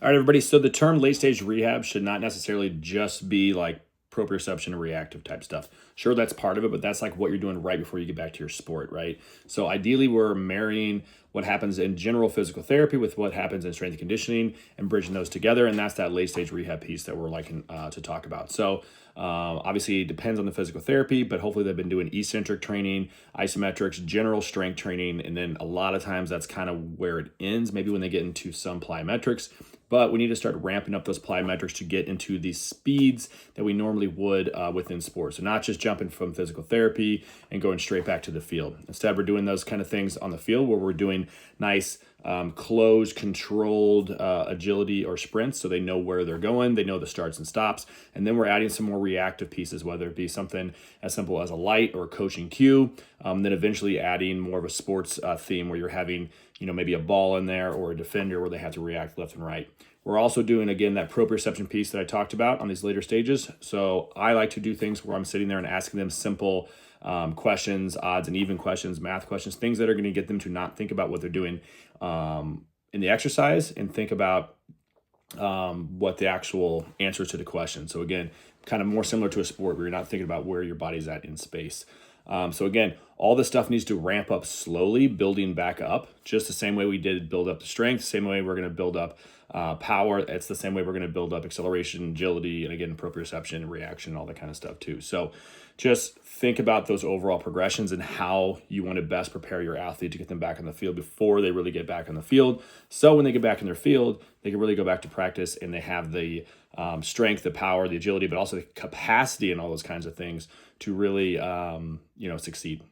All right, everybody. So the term late stage rehab should not necessarily just be like proprioception and reactive type stuff. Sure, that's part of it, but that's like what you're doing right before you get back to your sport, right? So ideally, we're marrying what happens in general physical therapy with what happens in strength and conditioning and bridging those together. And that's that late stage rehab piece that we're liking to talk about. So obviously, it depends on the physical therapy, but hopefully they've been doing eccentric training, isometrics, general strength training, and then a lot of times that's kind of where it ends, maybe when they get into some plyometrics. But we need to start ramping up those plyometrics to get into the speeds that we normally would within sports. So not just jumping from physical therapy and going straight back to the field. Instead, we're doing those kind of things on the field where we're doing nice closed, controlled agility or sprints, so they know where they're going, they know the starts and stops, and then we're adding some more reactive pieces, whether it be something as simple as a light or a coaching cue, then eventually adding more of a sports theme where you're having maybe a ball in there or a defender where they have to react left and right. We're also doing, again, that proprioception piece that I talked about on these later stages. So I like to do things where I'm sitting there and asking them simple questions, odds and even questions, math questions, things that are going to get them to not think about what they're doing in the exercise and think about what the actual answers to the question. So again, kind of more similar to a sport where you're not thinking about where your body's at in space. So again, all this stuff needs to ramp up slowly, building back up, just the same way we did build up the strength, same way we're going to build up power. It's the same way we're going to build up acceleration, agility, and again, proprioception, reaction, all that kind of stuff too. So just think about those overall progressions and how you want to best prepare your athlete to get them back on the field before they really get back on the field. So when they get back in their field, they can really go back to practice and they have the strength, the power, the agility, but also the capacity and all those kinds of things to really, succeed.